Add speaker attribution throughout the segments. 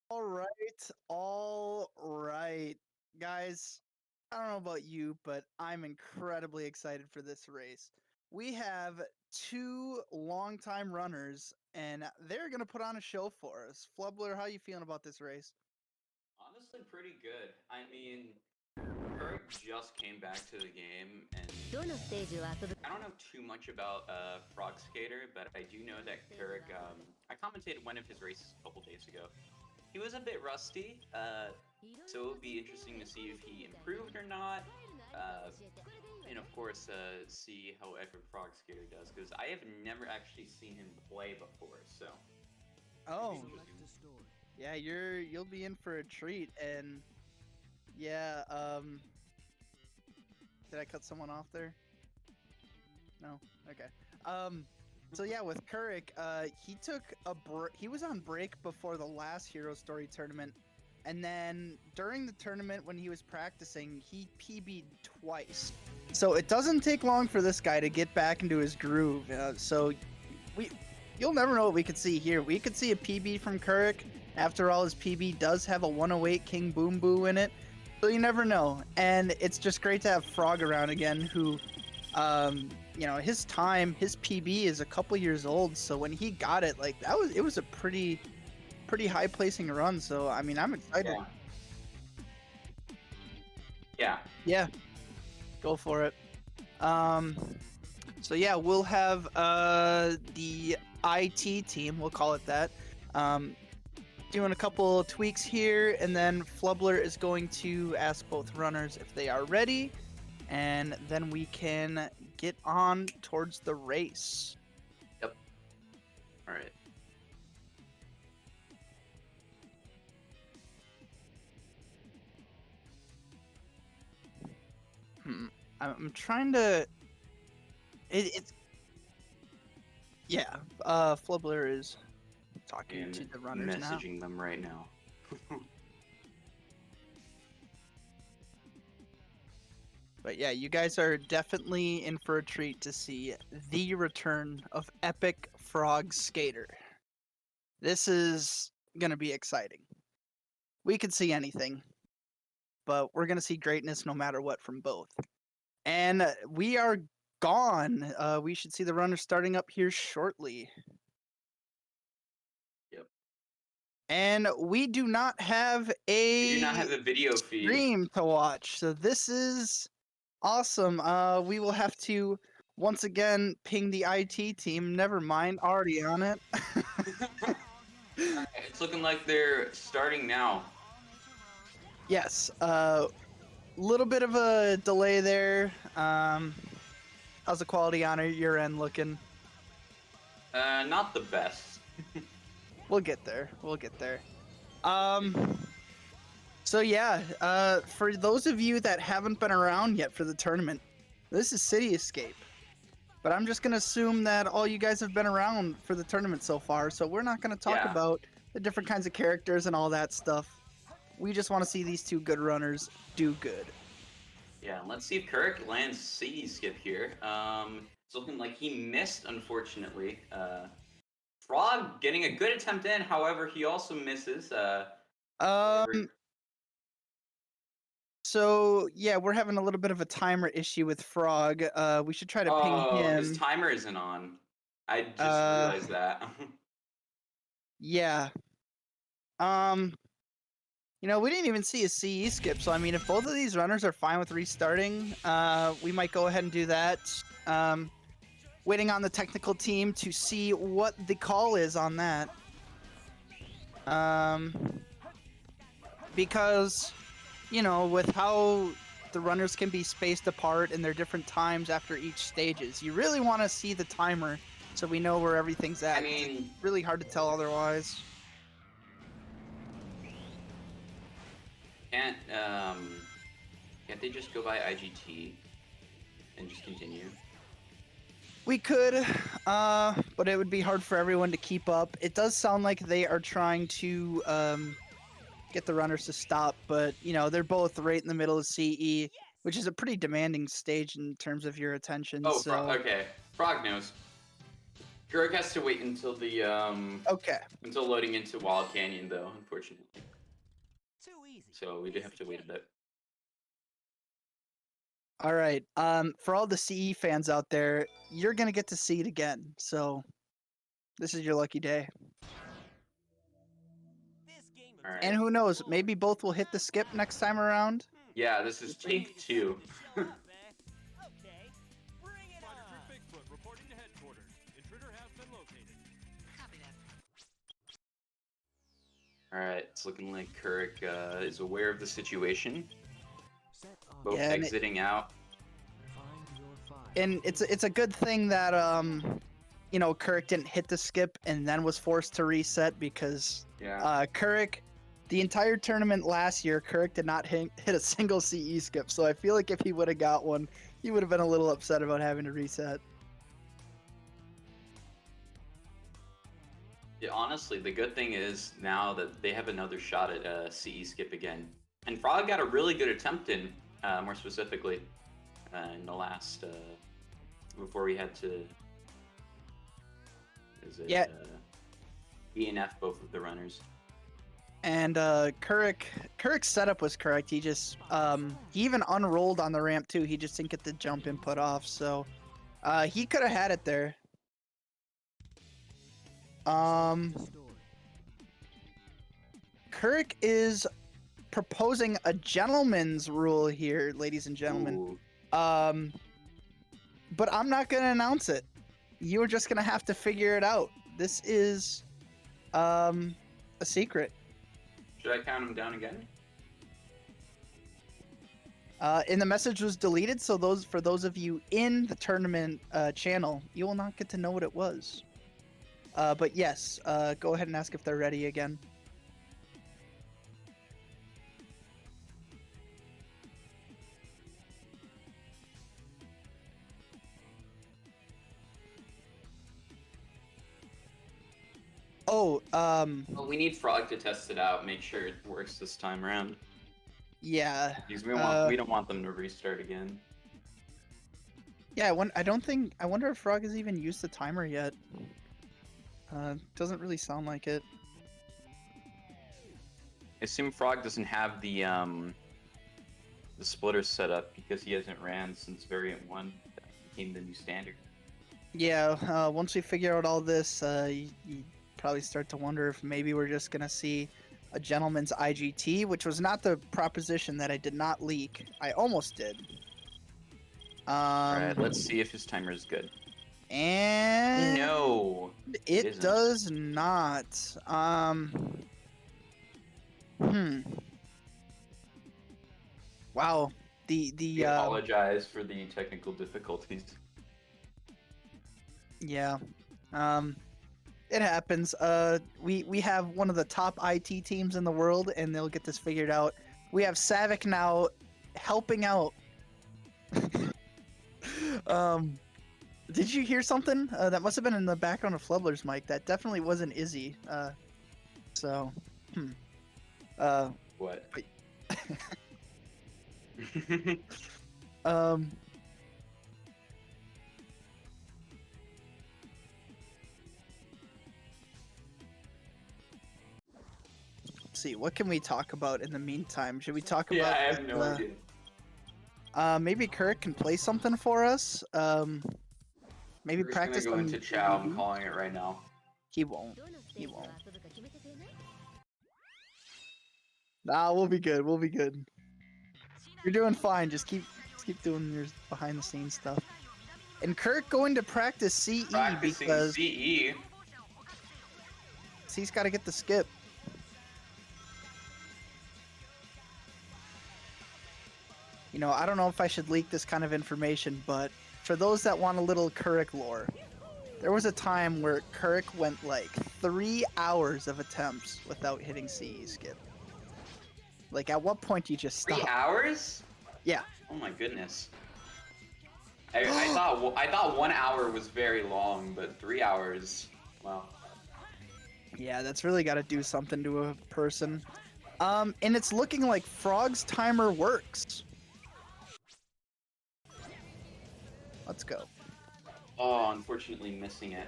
Speaker 1: All right. Guys, I don't know about you, but I'm incredibly excited for this race. We have two longtime runners, and they're going to put on a show for us. Flubler, how you feeling about this race?
Speaker 2: Honestly, pretty good. I mean, Kuruk just came back to the game, and I don't know too much about Frog Skater, but I do know that Kuruk. I commentated one of his races a couple days ago. He was a bit rusty, so it would be interesting to see if he improved or not. Uh, and of course, see how Epicfrogskater does, because I have never actually seen him play before, so should be
Speaker 1: Oh,
Speaker 2: interesting.
Speaker 1: yeah, you'll be in for a treat. And yeah, did I cut someone off there? No. Okay. Um, so yeah, with Kuruk, he took he was on break before the last Hero Story tournament, and then during the tournament when he was practicing, he PB'd twice. So it doesn't take long for this guy to get back into his groove. So we, you'll never know what we could see here. We could see a PB from Kuruk. After all, his PB does have a 108 King Boom Boo in it, so you never know. And it's just great to have Frog around again, who his PB is a couple years old, so when he got it, like it was a pretty high placing run. So I mean, I'm excited.
Speaker 2: Yeah, yeah.
Speaker 1: Yeah, go for it. Um, so yeah, we'll have the IT team, we'll call it that, um, doing a couple tweaks here, and then Flubler is going to ask both runners if they are ready, and then we can get on towards the race.
Speaker 2: Yep. All right.
Speaker 1: I'm trying to. It's yeah. Flubler is talking
Speaker 2: And
Speaker 1: to the runners now.
Speaker 2: messaging them right now.
Speaker 1: But yeah, you guys are definitely in for a treat to see the return of Epic Frog Skater. This is gonna be exciting. We could see anything, but we're gonna see greatness no matter what from both. And we are gone. We should see the runners starting up here shortly.
Speaker 2: Yep.
Speaker 1: And we do not have
Speaker 2: We do not
Speaker 1: a
Speaker 2: have a video feed.
Speaker 1: stream to watch, so this is awesome. We will have to once again ping the IT team. Never mind, already on it.
Speaker 2: Alright, it's looking like they're starting now.
Speaker 1: Yes, little bit of a delay there. How's the quality on your end looking?
Speaker 2: Not the best.
Speaker 1: We'll get there. We'll get there. Um, so yeah, for those of you that haven't been around yet for the tournament, this is City Escape. But I'm just gonna assume that all you guys have been around for the tournament so far, so we're not gonna talk
Speaker 2: Yeah.
Speaker 1: about the different kinds of characters and all that stuff. We just want to see these two good runners do good.
Speaker 2: Yeah, let's see if Kirk lands City Skip here. It's looking like he missed, unfortunately. Frog getting a good attempt in, however, he also misses. However,
Speaker 1: Um, so yeah, we're having a little bit of a timer issue with Frog. We should try to ping
Speaker 2: oh, his
Speaker 1: him.
Speaker 2: timer isn't on. I just
Speaker 1: Uh,
Speaker 2: realized that.
Speaker 1: yeah. Um, we didn't even see a CE skip, so I mean, if both of these runners are fine with restarting, we might go ahead and do that. Waiting on the technical team to see what the call is on that. Um, because, with how the runners can be spaced apart in their different times after each stages, you really want to see the timer so we know where everything's at.
Speaker 2: I mean,
Speaker 1: It's really hard to tell otherwise.
Speaker 2: can't can't they just go by IGT and just continue?
Speaker 1: We could, but it would be hard for everyone to keep up. It does sound like they are trying to get the runners to stop, but they're both right in the middle of CE, which is a pretty demanding stage in terms of your attention.
Speaker 2: Oh,
Speaker 1: So
Speaker 2: okay. Frog knows. Kuruk has to wait until the
Speaker 1: Okay.
Speaker 2: until loading into Wild Canyon, though, unfortunately.
Speaker 3: Too easy.
Speaker 2: So we do have to wait a bit.
Speaker 1: All right. For all the CE fans out there, you're gonna get to see it again. So this is your lucky day.
Speaker 3: This game
Speaker 2: All right.
Speaker 1: And who knows? Maybe both will hit the skip next time around.
Speaker 2: Yeah, this is take 2.
Speaker 3: Okay, bring it on.
Speaker 4: Bigfoot reporting to headquarters. Intruder has been located.
Speaker 3: Copy that.
Speaker 2: All right, it's looking like Kuruk is aware of the situation. Both
Speaker 1: Yeah, and
Speaker 2: exiting out.
Speaker 1: And it's a good thing that you know, Kuruk didn't hit the skip and then was forced to reset because
Speaker 2: Yeah.
Speaker 1: Kuruk, the entire tournament last year, Kuruk did not hit a single CE skip. So I feel like if he would have got one, he would have been a little upset about having to reset.
Speaker 2: Yeah, honestly, the good thing is now that they have another shot at CE skip again. And Frog got a really good attempt in, more specifically, in the last, before we had to,
Speaker 1: Yeah.
Speaker 2: DNF both of the runners.
Speaker 1: And Kuruk's setup was correct. He just he even unrolled on the ramp too. He just didn't get the jump input off. So he could have had it there. Kuruk is proposing a gentleman's rule here, ladies and gentlemen.
Speaker 2: Ooh.
Speaker 1: But I'm not gonna announce it. You're just gonna have to figure it out. This is a secret.
Speaker 2: Should I count him down again?
Speaker 1: And the message was deleted, so for those of you in the tournament channel, you will not get to know what it was. But yes, go ahead and ask if they're ready again. Oh,
Speaker 2: Well, we need Frog to test it out, make sure it works this time around.
Speaker 1: yeah.
Speaker 2: Because we don't want them to restart again.
Speaker 1: Yeah, I wonder if Frog has even used the timer yet. Doesn't really sound like it.
Speaker 2: I assume Frog doesn't have the splitter set up because he hasn't ran since variant 1 that became the new standard.
Speaker 1: Yeah, once we figure out all this, you probably start to wonder if maybe we're just gonna see a gentleman's IGT, which was not the proposition that I did not leak. I almost did.
Speaker 2: Alright, let's see if his timer is good.
Speaker 1: And
Speaker 2: No,
Speaker 1: it
Speaker 2: isn't.
Speaker 1: does not. Wow.
Speaker 2: We apologize for the technical difficulties.
Speaker 1: Yeah. It happens. We have one of the top IT teams in the world, and they'll get this figured out. We have Savick now helping out. Did you hear something? That must have been in the background of Flubler's mic. That definitely wasn't Izzy.
Speaker 2: What?
Speaker 1: Let's see, what can we talk about in the meantime? Should we talk
Speaker 2: Yeah,
Speaker 1: about?
Speaker 2: I have no idea.
Speaker 1: Maybe Kuruk can play something for us. Maybe
Speaker 2: We're
Speaker 1: practice.
Speaker 2: Just gonna go
Speaker 1: on
Speaker 2: into Chow. I'm
Speaker 1: DVD?
Speaker 2: calling it right now.
Speaker 1: He won't. He won't. Nah, we'll be good. We'll be good. You're doing fine. Just keep doing your behind the scenes stuff. And Kuruk going to practice CE
Speaker 2: Practicing
Speaker 1: because
Speaker 2: CE.
Speaker 1: he's got to get the skip. You know, I don't know if I should leak this kind of information, but for those that want a little Kuruk lore, there was a time where Kuruk went like 3 hours of attempts without hitting CE skip. Like, at what point do you just stop?
Speaker 2: 3 hours?
Speaker 1: Yeah.
Speaker 2: Oh my goodness. I thought 1 hour was very long, but 3 hours. Wow.
Speaker 1: Yeah, that's really got to do something to a person. And it's looking like Frog's timer works. Let's go.
Speaker 2: Oh, unfortunately missing it.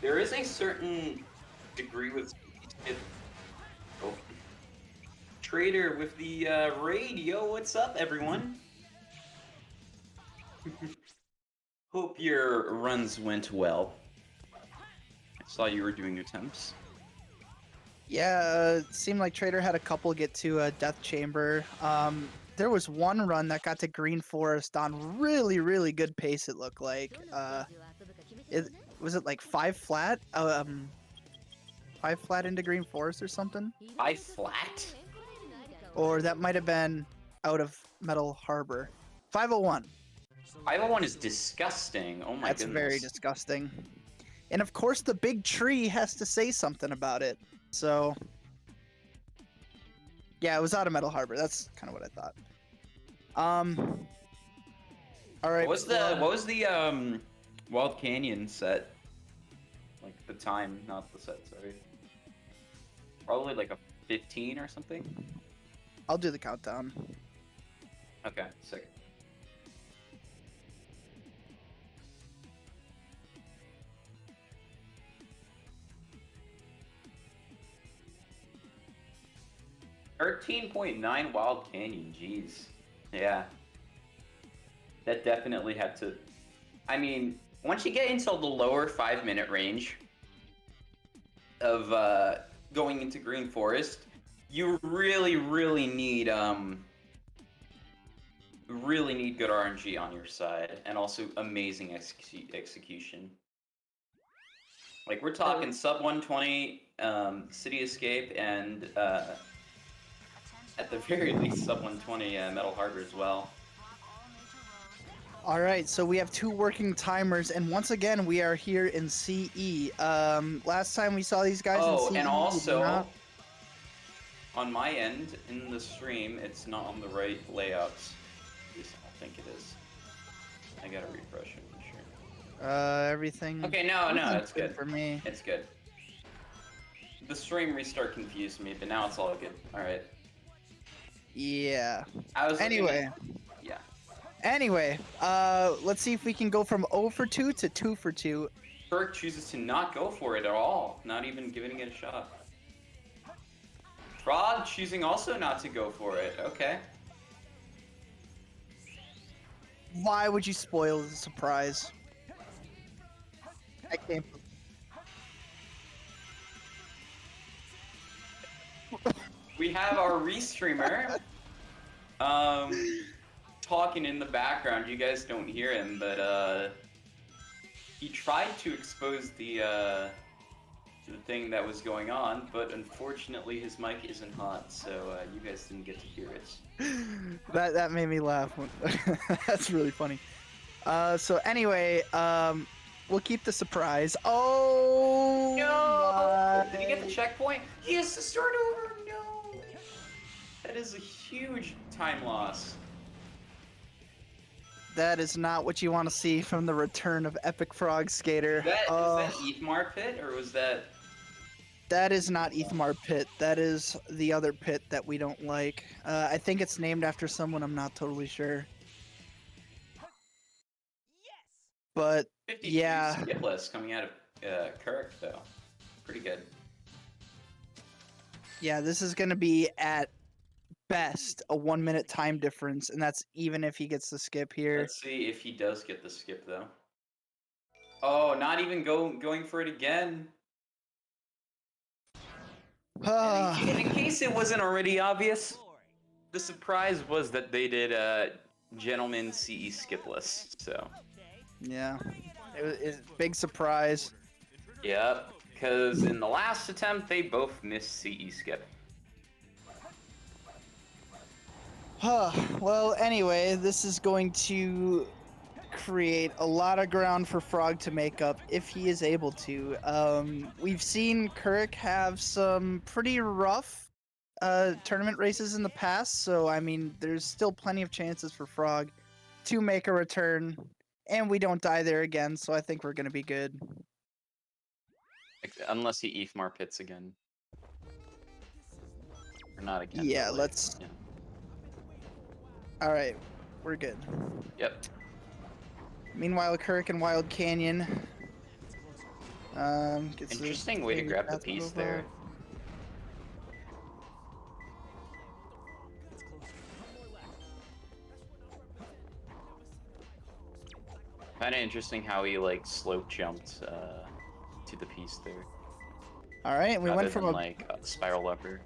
Speaker 2: there is a certain degree with oh. Trader with the radio. What's up, everyone? Hope your runs went well. I saw you were doing attempts.
Speaker 1: Yeah, it seemed like Trader had a couple get to a Death Chamber. There was one run that got to Green Forest on really, really good pace, it looked like. Was it like 5 flat? 5 flat into Green Forest or something?
Speaker 2: 5 flat?
Speaker 1: Or that might have been out of Metal Harbor. 501.
Speaker 2: 501 is disgusting. Oh my
Speaker 1: That's
Speaker 2: goodness.
Speaker 1: very disgusting. And of course, the big tree has to say something about it. So, yeah, it was out of Metal Harbor. That's kind of what I thought. All right.
Speaker 2: What was the Wild Canyon set? Like the time, not the set. Sorry. Probably like a 15 or something.
Speaker 1: I'll do the countdown.
Speaker 2: Okay, sick. $13.9 Wild Canyon, jeez. Yeah. That definitely had to... I mean, once you get into the lower 5-minute range of going into Green Forest, you really need good RNG on your side, and also amazing execution. Like, we're talking sub 120, City Escape, and at the very least sub 120 Metal Harbor as well.
Speaker 1: All right, so we have 2 working timers, and once again, we are here in CE. Last time we saw these guys in CE.
Speaker 2: Oh, and also, on my end, in the stream, it's not on the right layouts. At least I think it is. I gotta refresh it for sure.
Speaker 1: Everything.
Speaker 2: Okay, no, it's good.
Speaker 1: For me.
Speaker 2: It's good. The stream restart confused me, but now it's all good. Alright.
Speaker 1: Yeah.
Speaker 2: Anyway.
Speaker 1: Anyway, let's see if we can go from 0 for 2 to 2 for 2.
Speaker 2: Kuruk chooses to not go for it at all, not even giving it a shot. Frog choosing also not to go for it. Okay.
Speaker 1: Why would you spoil the surprise? I can't.
Speaker 2: We have our restreamer. Talking in the background. You guys don't hear him, but he tried to expose the thing that was going on, but unfortunately his mic isn't hot, so you guys didn't get to hear it.
Speaker 1: That made me laugh. That's really funny. So anyway, we'll keep the surprise. Oh
Speaker 2: no! Did he get the checkpoint? He has to start over. No. That is a huge time loss.
Speaker 1: That is not what you want to see from the return of Epicfrogskater.
Speaker 2: Is that Ethmar Pit, or was that...
Speaker 1: That is not Ethmar Pit. That is the other pit that we don't like. I think it's named after someone. I'm not totally sure.
Speaker 3: Yes.
Speaker 1: But,
Speaker 2: 52
Speaker 1: yeah.
Speaker 2: skipless coming out of Kuruk, though. Pretty good.
Speaker 1: Yeah, this is going to be at best a 1-minute time difference, and that's even if he gets the skip here.
Speaker 2: Let's see if he does get the skip, though. Oh, not even going for it again. In case it wasn't already obvious, the surprise was that they did Gentleman CE skipless, so.
Speaker 1: Yeah, it was a big surprise.
Speaker 2: Yep, because in the last attempt, they both missed CE skip.
Speaker 1: Well, anyway, this is going to create a lot of ground for Frog to make up if he is able to. We've seen Kuruk have some pretty rough tournament races in the past, so I mean, there's still plenty of chances for Frog to make a return, and we don't die there again, so I think we're going to be good.
Speaker 2: Unless he Ethmar pits again. Or not again.
Speaker 1: Yeah,
Speaker 2: really.
Speaker 1: let's...
Speaker 2: Yeah.
Speaker 1: Alright, we're good.
Speaker 2: Yep.
Speaker 1: Meanwhile, Kuruk and Wild Canyon Gets the
Speaker 2: Interesting way to grab the
Speaker 1: path
Speaker 2: piece
Speaker 1: over.
Speaker 2: there.
Speaker 3: It's closer. One more lap.
Speaker 2: Kind of interesting how he like slope jumped to the piece there,
Speaker 1: All right, we
Speaker 2: rather
Speaker 1: went from
Speaker 2: than
Speaker 1: a
Speaker 2: like a spiral upper.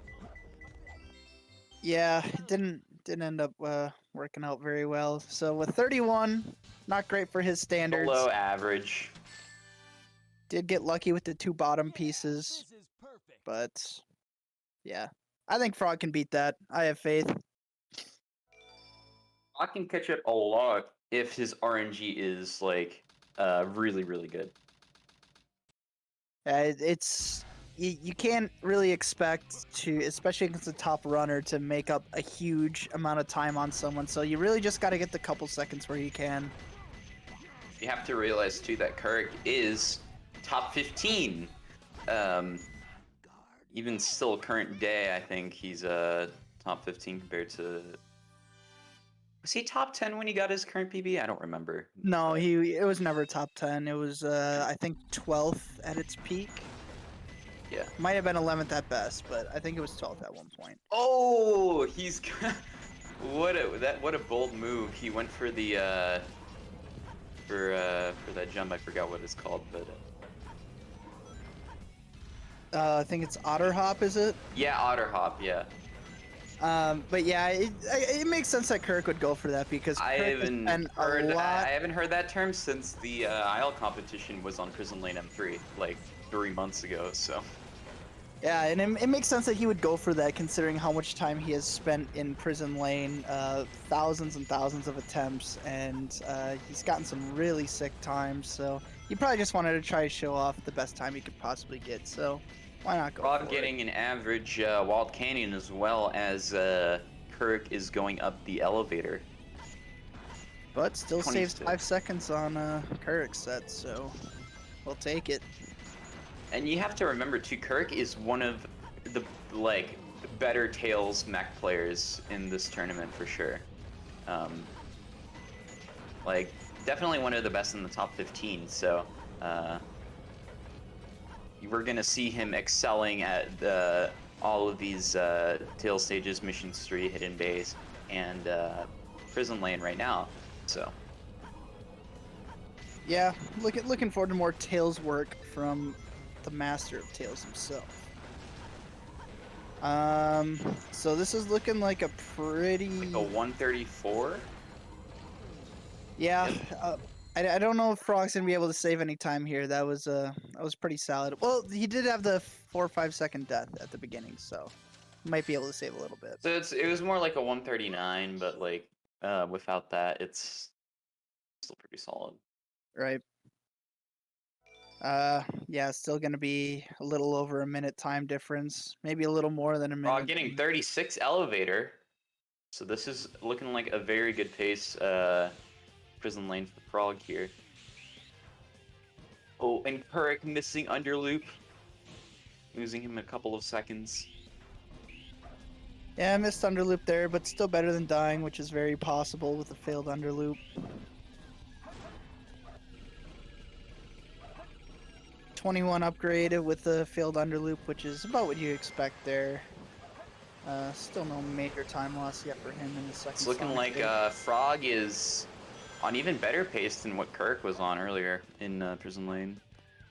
Speaker 1: yeah, it didn't end up working out very well. So with 31, not great for his standards.
Speaker 2: Below average.
Speaker 1: Did get lucky with the 2 bottom pieces,
Speaker 3: This is perfect.
Speaker 1: but yeah, I think Frog can beat that. I have faith.
Speaker 2: I can catch up a lot if his RNG is like really really good.
Speaker 1: It's you can't really expect to, especially against a top runner, to make up a huge amount of time on someone. So you really just got to get the couple seconds where you can.
Speaker 2: You have to realize too that Kuruk is top 15. Even still current day, I think he's top 15 compared to. Was he top 10 when he got his current PB? I don't remember.
Speaker 1: No, it was never top 10. It was I think 12th at its peak.
Speaker 2: Yeah.
Speaker 1: Might have been 11th at best, but I think it was 12th at one point.
Speaker 2: Oh, he's what a bold move. He went for the for that jump. I forgot what it's called, but
Speaker 1: I think it's Otter Hop, is it?
Speaker 2: yeah, Otter Hop. Yeah.
Speaker 1: But yeah, it makes sense that Kirk would go for that because
Speaker 2: I
Speaker 1: Kirk has
Speaker 2: haven't
Speaker 1: spent a
Speaker 2: heard
Speaker 1: lot.
Speaker 2: I haven't heard that term since the Isle competition was on Prison Lane M3 like 3 months ago. So.
Speaker 1: Yeah, and it makes sense that he would go for that, considering how much time he has spent in Prison Lane, thousands and thousands of attempts, and he's gotten some really sick times. So he probably just wanted to try to show off the best time he could possibly get. So why not go
Speaker 2: Frog
Speaker 1: for
Speaker 2: getting
Speaker 1: it?
Speaker 2: an average Wild Canyon as well as Kuruk is going up the elevator.
Speaker 1: But still saves
Speaker 2: 26.
Speaker 1: 5 seconds on Kuruk's set, so we'll take it.
Speaker 2: And you have to remember too, Kuruk is one of the like better Tails mech players in this tournament for sure. Like definitely one of the best in the top 15. So we're gonna see him excelling at all of these Tails stages, Missions 3, Hidden Base, and Prison Lane right now. So
Speaker 1: Yeah, looking forward to more Tails work from the master of Tails himself. So this is looking like a pretty.
Speaker 2: like a 134.
Speaker 1: Yeah, I don't know if Frog's gonna be able to save any time here. That was pretty solid. Well, he did have the 4 or 5 second death at the beginning, so might be able to save a little bit.
Speaker 2: So it was more like a 139, but like without that, it's still pretty solid.
Speaker 1: Right. Yeah, still gonna be a little over a minute time difference, maybe a little more than a minute.
Speaker 2: Getting 36 elevator. So this is looking like a very good pace. Prison Lane for Frog here. Oh, and Kuruk missing under loop, losing him a couple of seconds.
Speaker 1: Yeah, I missed underloop there, but still better than dying, which is very possible with a failed underloop. 21 upgraded with the failed underloop, which is about what you expect there. Still no major time loss yet for him in the second.
Speaker 2: It's looking
Speaker 1: Sonic
Speaker 2: like
Speaker 1: stage.
Speaker 2: Frog is on even better pace than what Kuruk was on earlier in Prison Lane.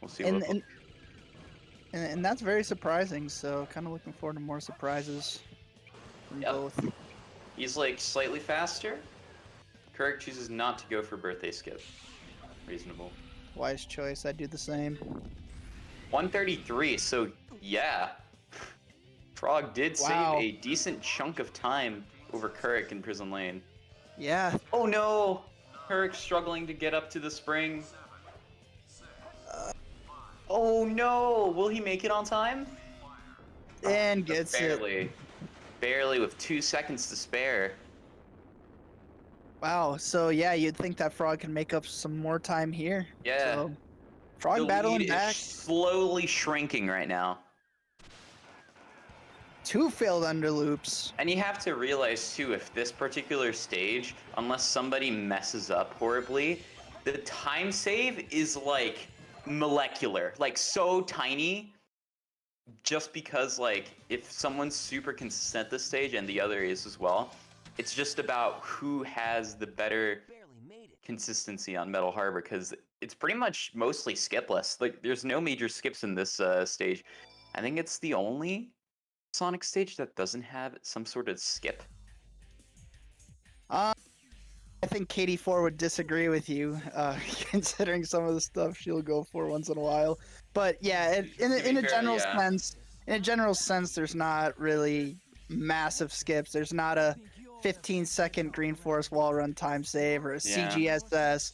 Speaker 2: We'll see what.
Speaker 1: And that's very surprising. So kind of looking forward to more surprises from
Speaker 2: Yep.
Speaker 1: both.
Speaker 2: He's like slightly faster. Kuruk chooses not to go for birthday skip. Reasonable.
Speaker 1: Wise choice. I do the same.
Speaker 2: 133. So yeah, Frog did
Speaker 1: Wow.
Speaker 2: save a decent chunk of time over Kuruk in Prison Lane.
Speaker 1: Yeah.
Speaker 2: Oh no! Kuruk struggling to get up to the spring. Oh no! Will he make it on time?
Speaker 1: And gets it.
Speaker 2: Barely. Barely with 2 seconds to spare.
Speaker 1: Wow. So yeah, you'd think that Frog can make up some more time here.
Speaker 2: Yeah.
Speaker 1: So, Frog
Speaker 2: The
Speaker 1: battling
Speaker 2: lead
Speaker 1: back.
Speaker 2: is slowly shrinking right now.
Speaker 1: 2 failed underloops.
Speaker 2: And you have to realize too, if this particular stage, unless somebody messes up horribly, the time save is like molecular, like so tiny. Just because, like, if someone's super consistent at this stage and the other is as well, it's just about who has the better
Speaker 3: Barely made it.
Speaker 2: consistency on Metal Harbor, because it's pretty much mostly skipless. Like, there's no major skips in this stage. I think it's the only Sonic stage that doesn't have some sort of skip.
Speaker 1: I think Katie4 would disagree with you, considering some of the stuff she'll go for once in a while. But yeah, in a general sense, there's not really massive skips. There's not a 15-second Green Forest wall run time save or a
Speaker 2: Yeah.
Speaker 1: CGSS.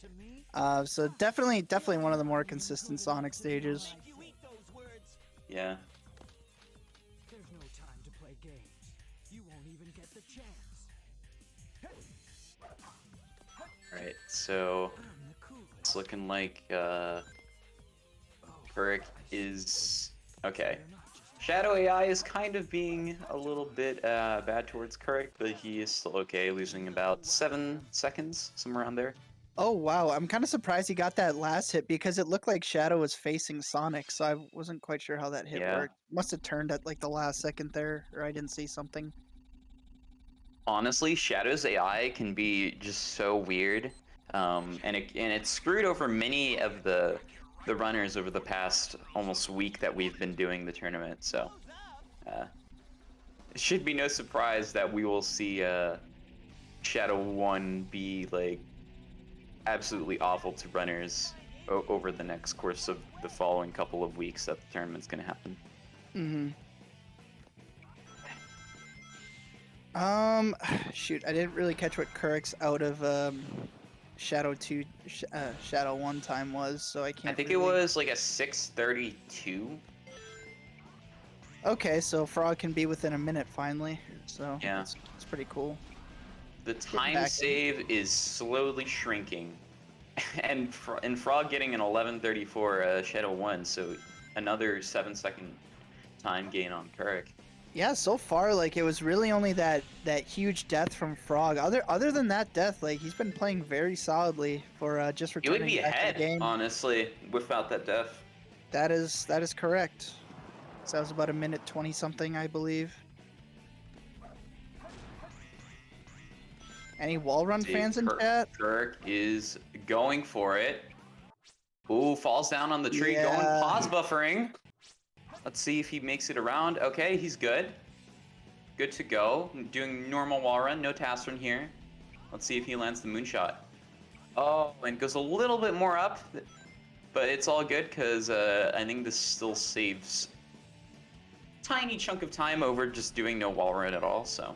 Speaker 1: So definitely one of the more consistent Sonic stages.
Speaker 3: You eat those words.
Speaker 2: Yeah.
Speaker 3: There's no time to play games. You won't even get the chance.
Speaker 2: Right, so
Speaker 3: I'm the coolest.
Speaker 2: it's looking like Kuruk is okay.
Speaker 3: You're not just
Speaker 2: Shadow AI is kind of being a little bit bad towards Kuruk, but he is still okay, losing about 7 seconds, somewhere around there.
Speaker 1: Oh wow, I'm kind of surprised he got that last hit because it looked like Shadow was facing Sonic, so I wasn't quite sure how that hit
Speaker 2: Yeah.
Speaker 1: worked. Must have turned at like the last second there, or I didn't see something.
Speaker 2: Honestly, Shadow's AI can be just so weird, and it screwed over many of the runners over the past almost week that we've been doing the tournament. So it should be no surprise that we will see Shadow 1 be like absolutely awful to runners over the next course of the following couple of weeks that the tournament's going to happen.
Speaker 1: Mm-hmm. Shoot, I didn't really catch what Kuruk's out of Shadow 2, Shadow 1 time was, so I can't.
Speaker 2: I think
Speaker 1: really...
Speaker 2: it was like a 6:32.
Speaker 1: Okay, so Frog can be within a minute finally. So
Speaker 2: Yeah.
Speaker 1: it's pretty cool.
Speaker 2: The time
Speaker 1: back in.
Speaker 2: save is slowly shrinking, and Frog getting an 11:34 Shadow 1, so another 7-second time gain on Kuruk.
Speaker 1: Yeah, so far, like, it was really only that huge death from Frog. Other than that death, like, he's been playing very solidly for just
Speaker 2: He
Speaker 1: returning
Speaker 2: would be
Speaker 1: back to
Speaker 2: ahead,
Speaker 1: the game.
Speaker 2: honestly, without that death.
Speaker 1: That is correct. So that was about a minute 20 something, I believe. Any wall run fans in chat?
Speaker 2: Kuruk is going for it. Ooh, falls down on the tree, going
Speaker 1: Yeah.
Speaker 2: pause buffering. Let's see if he makes it around. Okay, he's good. Good to go. Doing normal wall run, no task run here. Let's see if he lands the moonshot. Oh, and goes a little bit more up, but it's all good because I think this still saves a tiny chunk of time over just doing no wall run at all. So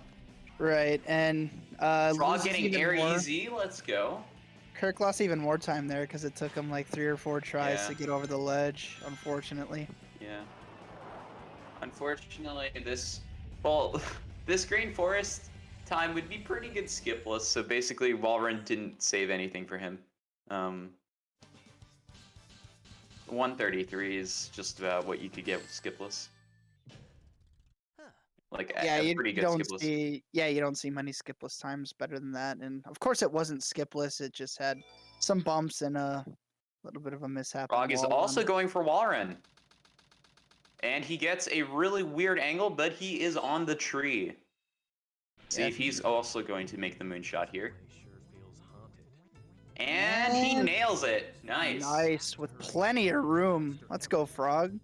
Speaker 1: Right, and
Speaker 2: Frog
Speaker 1: loses
Speaker 2: getting
Speaker 1: even
Speaker 2: air
Speaker 1: more.
Speaker 2: easy. Let's go.
Speaker 1: Kirk lost even more time there because it took him like 3 or 4 tries
Speaker 2: Yeah.
Speaker 1: to get over the ledge, unfortunately.
Speaker 2: Yeah. Unfortunately, this Green Forest time would be pretty good skipless, so basically Walrun didn't save anything for him. 133 is just about what you could get with skipless. Like
Speaker 1: Yeah,
Speaker 2: a
Speaker 1: you
Speaker 2: pretty good
Speaker 1: don't
Speaker 2: skipless.
Speaker 1: see. Yeah, you don't see many skipless times better than that. And of course, it wasn't skipless. It just had some bumps and a little bit of a mishap.
Speaker 2: Frog is also going for Walrun. And he gets a really weird angle, but he is on the tree. See if he's also going to make the moonshot here. And he nails it. Nice.
Speaker 1: Nice, with plenty of room. Let's go, Frog.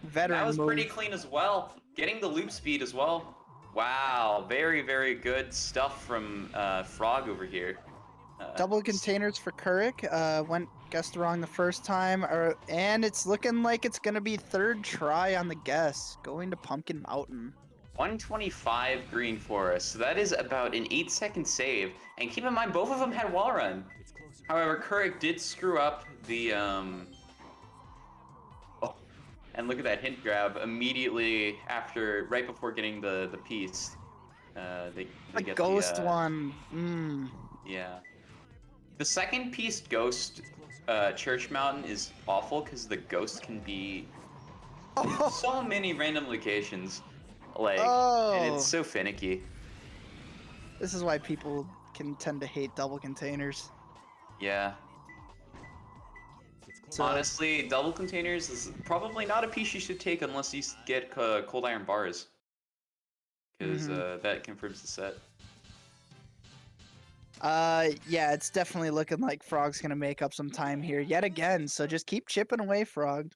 Speaker 1: Veteran
Speaker 2: That was
Speaker 1: move.
Speaker 2: pretty clean as well. Getting the loop speed as well. Wow, very, very good stuff from Frog over here.
Speaker 1: Double containers for Kuruk. Guessed wrong the first time, and it's looking like it's gonna be third try on the guess. Going to Pumpkin Mountain.
Speaker 2: 125 Green Forest. So that is about an 8-second save. And keep in mind, both of them had wall run. However, Kuruk did screw up the Oh, and look at that hint grab immediately after, right before getting the piece. They get
Speaker 1: ghost
Speaker 2: the,
Speaker 1: one.
Speaker 2: Yeah. The second piece ghost Church Mountain is awful because the ghost can be so many random locations. Like, and it's so finicky.
Speaker 1: This is why people can tend to hate double containers.
Speaker 2: Yeah.
Speaker 1: So
Speaker 2: honestly, double containers is probably not a piece you should take unless you get cold iron bars, because that confirms the set.
Speaker 1: yeah, it's definitely looking like Frog's gonna make up some time here yet again. So just keep chipping away, Frog.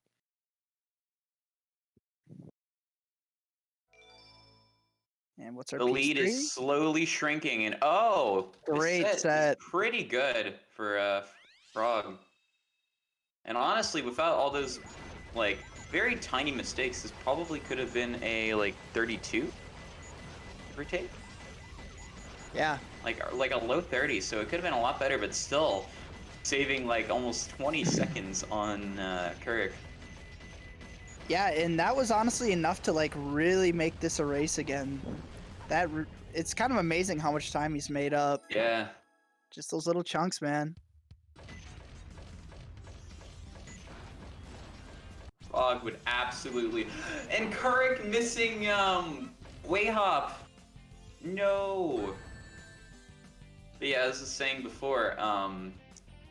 Speaker 1: And what's our
Speaker 2: The lead
Speaker 1: P3?
Speaker 2: is slowly shrinking, and oh,
Speaker 1: Great
Speaker 2: this
Speaker 1: set.
Speaker 2: is pretty good for Frog. And honestly, without all those like very tiny mistakes, this probably could have been a like 32, give or take.
Speaker 1: Yeah.
Speaker 2: Like a low 30, so it could have been a lot better, but still saving like almost 20 seconds on Kuruk.
Speaker 1: Yeah, and that was honestly enough to like really make this a race again. It's kind of amazing how much time he's made up.
Speaker 2: Yeah.
Speaker 1: Just those little chunks, man.
Speaker 2: Frog would absolutely. And Kuruk missing way hop. No. But yeah, as I was saying before,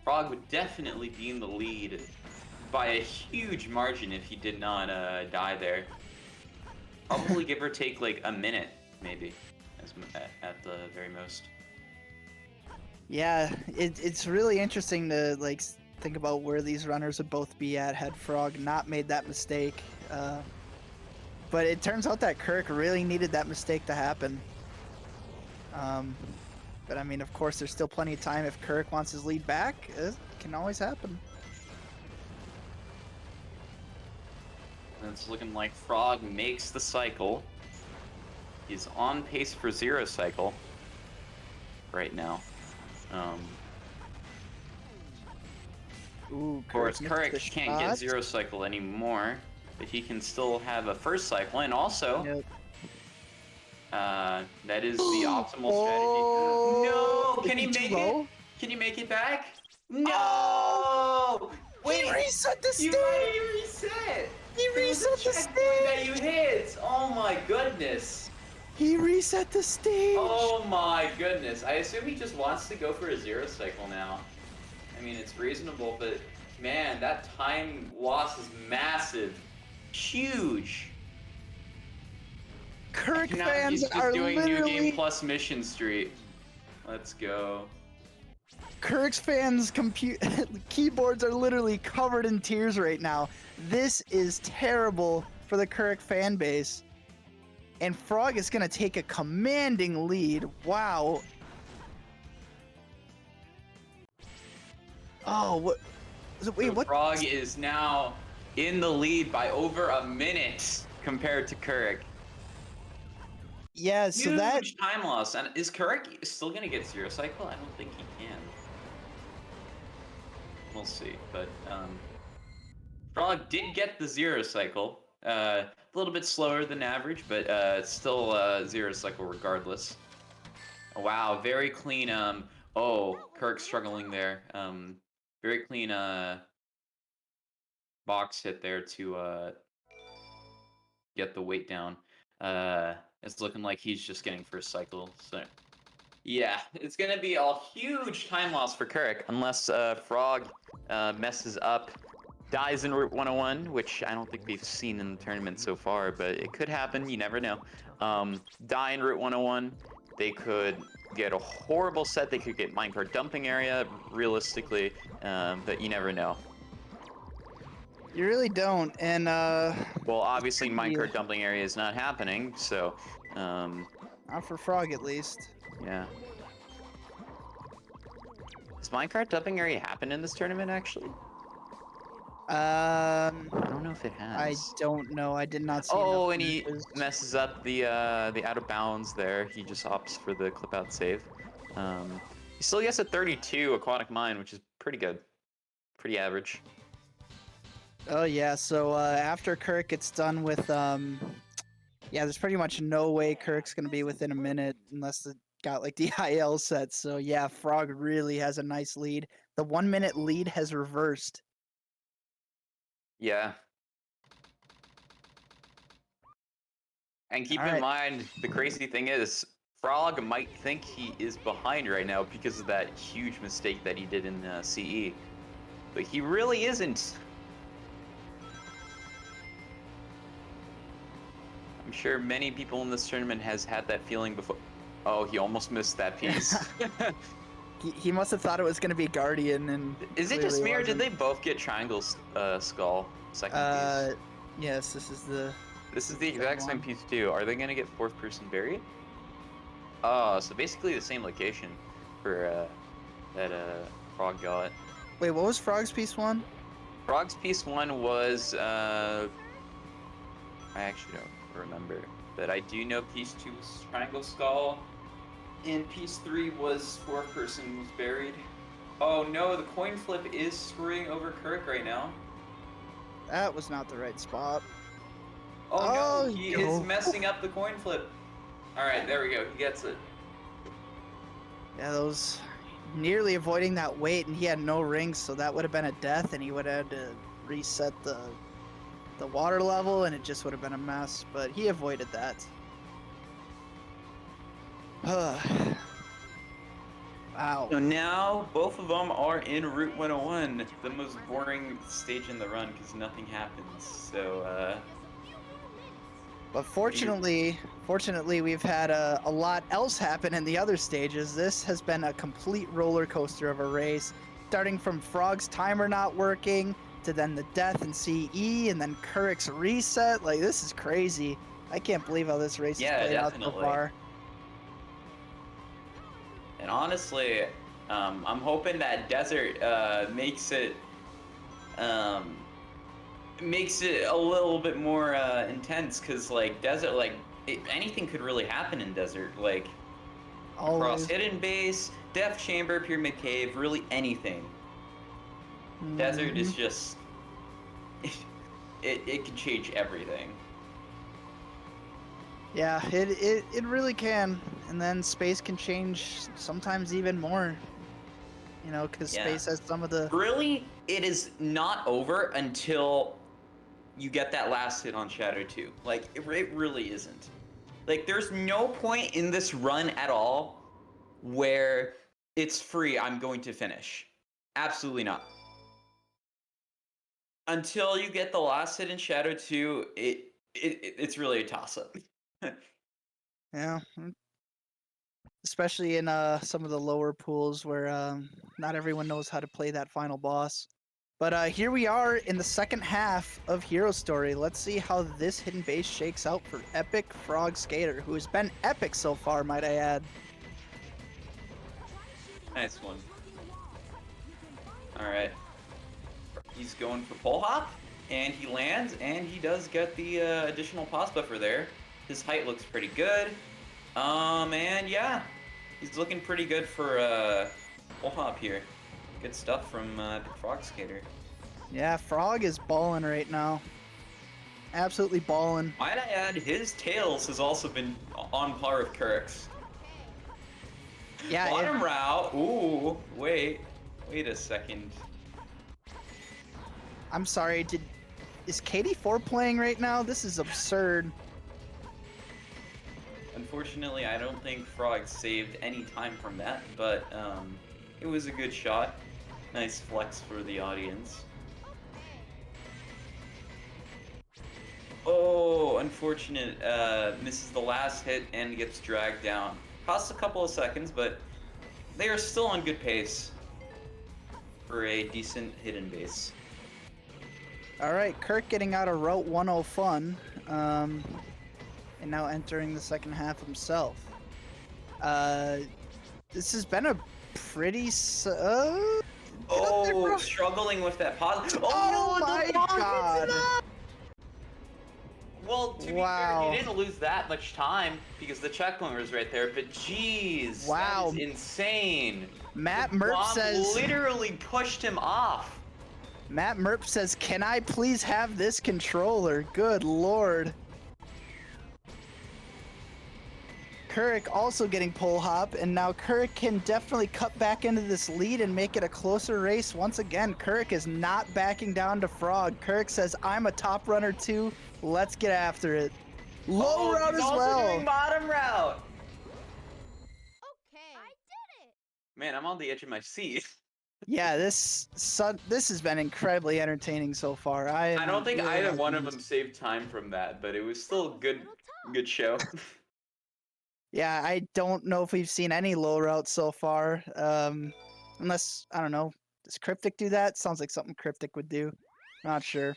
Speaker 2: Frog would definitely be in the lead by a huge margin if he did not die there. Probably give or take like a minute, maybe, at the very most.
Speaker 1: Yeah, it's really interesting to like think about where these runners would both be at had Frog not made that mistake. But it turns out that Kuruk really needed that mistake to happen. But I mean, of course, there's still plenty of time if Kuruk wants his lead back. It can always happen.
Speaker 2: It's looking like Frog makes the cycle. He's on pace for 0 cycle right now.
Speaker 1: Ooh,
Speaker 2: Of course,
Speaker 1: missed
Speaker 2: Kuruk
Speaker 1: the
Speaker 2: can't get
Speaker 1: shot.
Speaker 2: 0 cycle anymore, but he can still have a first cycle, and also,
Speaker 1: Yep.
Speaker 2: that is the optimal
Speaker 1: Oh,
Speaker 2: strategy. No!
Speaker 1: is
Speaker 2: Can he
Speaker 1: he too
Speaker 2: make
Speaker 1: low?
Speaker 2: it? Can you make it back? No! Wait!
Speaker 1: He reset the
Speaker 2: You
Speaker 1: stage!
Speaker 2: might reset!
Speaker 1: He
Speaker 2: There was a
Speaker 1: reset the
Speaker 2: checkpoint that you
Speaker 1: stage!
Speaker 2: hit! Oh my goodness!
Speaker 1: He reset the stage!
Speaker 2: Oh my goodness. I assume he just wants to go for a 0 cycle now. I mean, it's reasonable, but man, that time loss is massive. Huge.
Speaker 1: Kuruk
Speaker 2: Now
Speaker 1: fans
Speaker 2: he's just
Speaker 1: are
Speaker 2: doing New Game
Speaker 1: literally...
Speaker 2: Plus Mission Street. Let's go.
Speaker 1: Kuruk's fans' keyboards are literally covered in tears right now. This is terrible for the Kuruk fan base. And Frog is going to take a commanding lead. Wow. Oh, what? Wait,
Speaker 2: So
Speaker 1: what?
Speaker 2: Frog is now in the lead by over a minute compared to Kuruk.
Speaker 1: Yeah, so
Speaker 2: Huge
Speaker 1: that...
Speaker 2: time loss. And is Kuruk still going to get 0 cycle? I don't think he can. We'll see. But Frog did get the 0 cycle. A little bit slower than average, but still 0 cycle regardless. Wow, very clean. Oh, Kuruk struggling there. Very clean box hit there to get the weight down. It's looking like he's just getting first cycle. So yeah, it's gonna be a huge time loss for Kuruk unless Frog messes up. Dies in Route 101, which I don't think we've seen in the tournament so far, but it could happen, you never know. Die in Route 101, they could get a horrible set, they could get minecart dumping area, realistically, but you never know.
Speaker 1: You really don't, and
Speaker 2: Well, obviously minecart dumping area is not happening, so,
Speaker 1: not for Frog at least.
Speaker 2: yeah. Does minecart dumping area happen in this tournament, actually? I don't know if it has.
Speaker 1: I don't know. I did not see.
Speaker 2: Oh, and he messes up the out of bounds there. He just opts for the clip out save. He still gets a 32 aquatic mine, which is pretty good, pretty average.
Speaker 1: Oh yeah. So after Kuruk gets done with yeah, there's pretty much no way Kuruk's gonna be within a minute unless it got like the IL set. So yeah, Frog really has a nice lead. The 1 minute lead has reversed.
Speaker 2: Yeah. And keep in mind, the crazy thing is, Frog might think he is behind right now because of that huge mistake that he did in CE. but he really isn't. I'm sure many people in this tournament has had that feeling before. Oh, he almost missed that piece.
Speaker 1: He must have thought it was going to be Guardian, and
Speaker 2: Is it just me, or did they both get triangle skull second piece?
Speaker 1: Yes, this is the.
Speaker 2: This is the exact same piece too. Are they gonna get fourth person buried? Oh, so basically the same location for that Frog got.
Speaker 1: Wait, what was Frog's piece 1?
Speaker 2: Frog's piece 1 was I actually don't remember, but I do know piece 2 was triangle skull, and piece 3 was fourth person was buried. Oh no, the coin flip is screwing over Kuruk right now.
Speaker 1: That was not the right spot.
Speaker 2: Oh no, he is messing up the coin flip. Alright, there we go, he gets it.
Speaker 1: Yeah, those nearly avoiding that weight, and he had no rings, so that would have been a death, and he would have had to reset the water level, and it just would have been a mess, but he avoided that. Wow.
Speaker 2: So now both of them are in Route 101, the most boring stage in the run because nothing happens. So
Speaker 1: But fortunately, we've had a lot else happen in the other stages. This has been a complete roller coaster of a race, starting from Frog's timer not working, to then the death in CE, and then Kuruk's reset. Like, this is crazy. I can't believe how this race has played out so far.
Speaker 2: And honestly, I'm hoping that Desert makes it a little bit more intense, because like Desert, like anything could really happen in Desert, like across hidden base, death chamber, pyramid cave, really anything. Desert is just it can change everything.
Speaker 1: Yeah, it really can. And then space can change sometimes even more. You know, because space has some of the...
Speaker 2: Really, it is not over until you get that last hit on Shadow 2. Like, it really isn't. Like, there's no point in this run at all where it's free, I'm going to finish. Absolutely not. Until you get the last hit in Shadow 2, it's really a toss-up.
Speaker 1: Yeah. Especially in some of the lower pools where not everyone knows how to play that final boss. But here we are in the second half of Hero Story. Let's see how this hidden base shakes out for Epicfrogskater, who has been epic so far, might I add.
Speaker 2: Nice one. Alright. He's going for pole hop, and he lands, and he does get the additional pause buffer there. His height looks pretty good. And yeah, he's looking pretty good for pole hop here. Good stuff from Epicfrogskater.
Speaker 1: Yeah, Frog is balling right now. Absolutely balling.
Speaker 2: Might I add, his tails has also been on par with Kuruk's.
Speaker 1: Yeah.
Speaker 2: Bottom route. Ooh, wait a second.
Speaker 1: I'm sorry, is KD4 playing right now? This is absurd.
Speaker 2: Unfortunately, I don't think Frog saved any time from that, but it was a good shot. Nice flex for the audience. Oh, unfortunate. Misses the last hit and gets dragged down. Costs a couple of seconds, but they are still on good pace for a decent hidden base.
Speaker 1: All right, Kirk getting out of Route 10 fun, and now entering the second half himself. This has been a pretty...
Speaker 2: struggling with that pause.
Speaker 1: Oh my god!
Speaker 2: Well, to be fair, he didn't lose that much time because the checkpoint was right there, but jeez, that is insane.
Speaker 1: Matt Merp says...
Speaker 2: literally pushed him off.
Speaker 1: Matt Merp says, can I please have this controller? Good lord. Kuruk also getting pole hop, and now Kuruk can definitely cut back into this lead and make it a closer race once again. Kuruk is not backing down to Frog. Kuruk says, I'm a top runner too. Let's get after it. Low route as well.
Speaker 2: Also doing bottom route.
Speaker 5: Okay. I did it.
Speaker 2: Man, I'm on the edge of my seat.
Speaker 1: Yeah, this has been incredibly entertaining so far.
Speaker 2: I don't think
Speaker 1: really
Speaker 2: either
Speaker 1: liking
Speaker 2: one of
Speaker 1: this.
Speaker 2: them saved time from that, but it was still good show.
Speaker 1: Yeah, I don't know if we've seen any low routes so far. Unless, I don't know, does Cryptic do that? Sounds like something Cryptic would do. Not sure.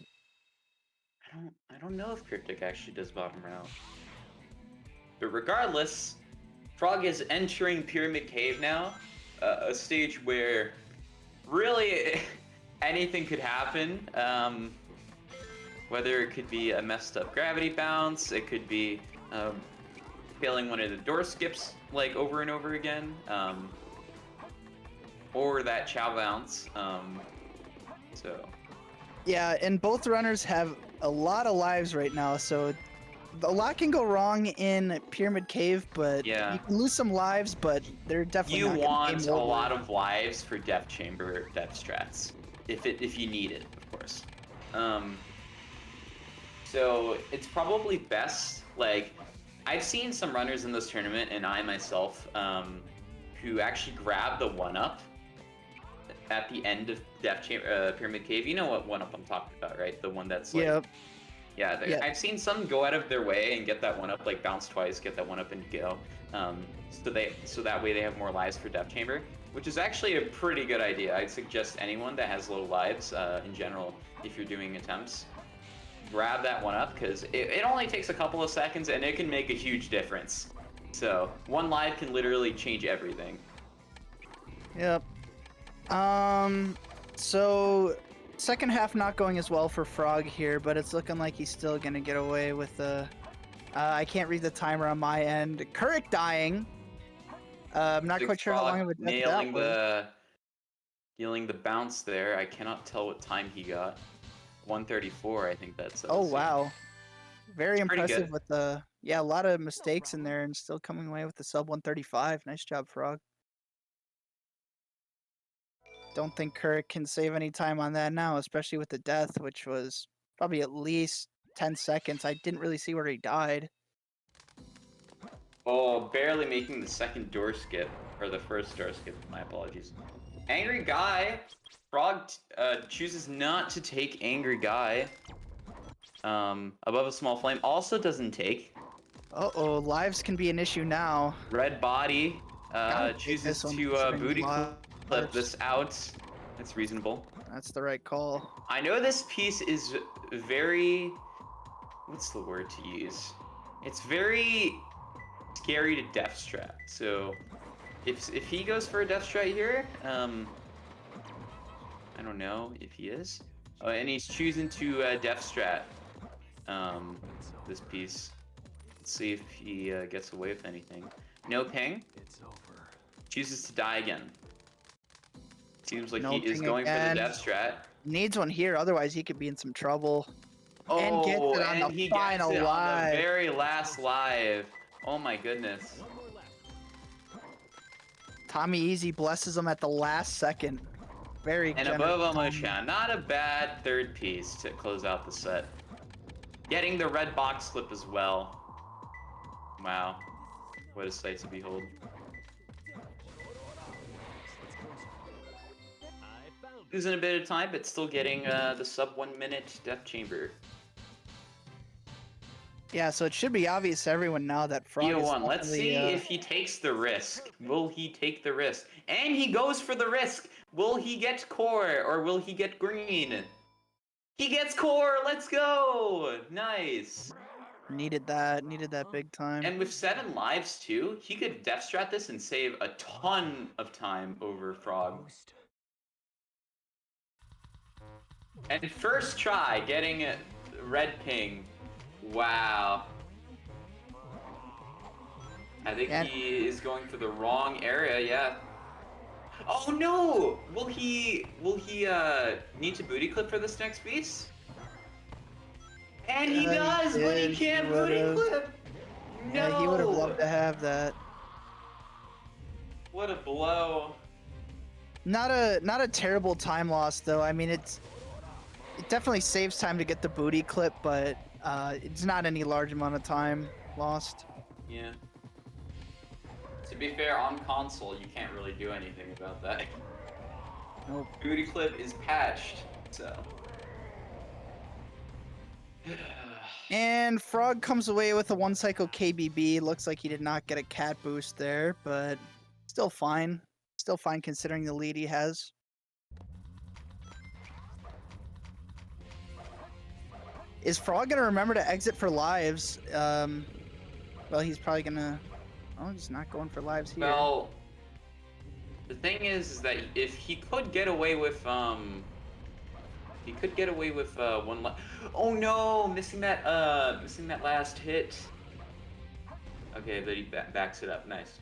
Speaker 2: I don't know if Cryptic actually does bottom route. But regardless, Frog is entering Pyramid Cave now, a stage where really anything could happen. Whether it could be a messed up gravity bounce, it could be failing one of the door skips like over and over again, or that chow bounce. So
Speaker 1: Yeah, and both runners have a lot of lives right now, so a lot can go wrong in Pyramid Cave, but
Speaker 2: yeah,
Speaker 1: you can lose some lives, but they're definitely
Speaker 2: you
Speaker 1: not going to
Speaker 2: want
Speaker 1: game
Speaker 2: a
Speaker 1: over.
Speaker 2: lot of lives for Death Chamber Death Strats, if you need it, of course. So it's probably best, like, I've seen some runners in this tournament, and I myself, who actually grab the 1-up at the end of Pyramid Cave. You know what 1-up I'm talking about, right? The one that's like...
Speaker 1: Yep.
Speaker 2: Yeah, I've seen some go out of their way and get that 1-up, like bounce twice, get that 1-up and go. So that way they have more lives for Death Chamber, which is actually a pretty good idea. I'd suggest anyone that has low lives, in general, if you're doing attempts, grab that 1-up, because it only takes a couple of seconds and it can make a huge difference. So one live can literally change everything.
Speaker 1: Yep. So second half not going as well for Frog here, but it's looking like he's still gonna get away with the. I can't read the timer on my end. Kuruk dying. I'm not quite sure how long of a death that was.
Speaker 2: Nailing the bounce there. I cannot tell what time he got. 134, I think that says.
Speaker 1: Oh wow, very
Speaker 2: It's pretty
Speaker 1: impressive
Speaker 2: good.
Speaker 1: with the a lot of mistakes in there and still coming away with the sub 135. Nice job, Frog. Don't think Kuruk can save any time on that now, especially with the death, which was probably at least 10 seconds. I didn't really see where he died.
Speaker 2: Oh, barely making the second door skip, or the first door skip, my apologies. Angry Guy! Frog chooses not to take Angry Guy. Above a small flame also doesn't take.
Speaker 1: Uh-oh, lives can be an issue now.
Speaker 2: Red Body
Speaker 1: Gotta take
Speaker 2: chooses
Speaker 1: this one
Speaker 2: to
Speaker 1: considering
Speaker 2: booty
Speaker 1: lives.
Speaker 2: clip this out. That's reasonable.
Speaker 1: That's the right call.
Speaker 2: I know this piece is very... What's the word to use? It's very scary to death strat. So if he goes for a death strat here, I don't know if he is. Oh, and he's choosing to death strat this piece. Let's see if he gets away with anything. No ping.
Speaker 3: It's over.
Speaker 2: Chooses to die again. Seems like
Speaker 1: No
Speaker 2: he is
Speaker 1: ping
Speaker 2: going for
Speaker 1: again.
Speaker 2: the death strat.
Speaker 1: Needs one here, otherwise he could be in some trouble. And gets
Speaker 2: Oh,
Speaker 1: it on
Speaker 2: and
Speaker 1: the
Speaker 2: he
Speaker 1: final
Speaker 2: gets it on the
Speaker 1: live.
Speaker 2: very last live. Oh my goodness.
Speaker 1: Tommy Easy blesses him at the last second. Very
Speaker 2: And
Speaker 1: generous
Speaker 2: above
Speaker 1: Tommy.
Speaker 2: Omoshan, not a bad third piece to close out the set. Getting the red box slip as well. Wow. What a sight to behold. Losing a bit of time, but still getting the sub 1 minute death chamber.
Speaker 1: Yeah, so it should be obvious to everyone now that Frog is
Speaker 2: EO1, let's see
Speaker 1: definitely,
Speaker 2: if he takes the risk. Will he take the risk? And he goes for the risk! Will he get core, or will he get green? He gets core! Let's go! Nice!
Speaker 1: needed that big time.
Speaker 2: And with 7 lives too, he could death strat this and save a ton of time over Frog. And first try, getting red ping. Wow. I think he is going for the wrong area, yeah. Oh no! Will he need to booty clip for this next piece? And he does, but he can't booty clip! No!
Speaker 1: Yeah, he would have loved to have that.
Speaker 2: What a blow.
Speaker 1: Not a terrible time loss though. I mean, it definitely saves time to get the booty clip, but it's not any large amount of time lost.
Speaker 2: Yeah. To be fair, on console, you can't really do anything about that.
Speaker 1: Nope.
Speaker 2: Booty clip is patched, so.
Speaker 1: And Frog comes away with a 1 cycle KBB. Looks like he did not get a cat boost there, but still fine. Still fine considering the lead he has. Is Frog gonna remember to exit for lives? Well, he's probably gonna. Oh, he's not going for lives here.
Speaker 2: Well, the thing is that if he could get away with one. Oh no, missing that last hit. Okay, but he backs it up. Nice.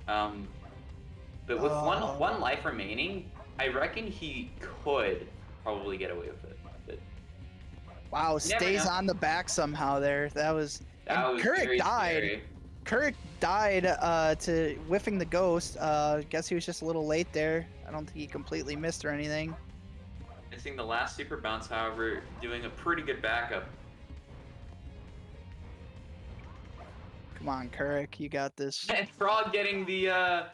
Speaker 2: But with one life remaining, I reckon he could probably get away with it. But
Speaker 1: wow, stays on the back somehow there. That was Kuruk
Speaker 2: very
Speaker 1: died.
Speaker 2: scary.
Speaker 1: Kuruk died to whiffing the ghost. Guess he was just a little late there. I don't think he completely missed or anything.
Speaker 2: Missing the last super bounce, however, doing a pretty good backup.
Speaker 1: Come on, Kuruk, you got this.
Speaker 2: And Frog getting the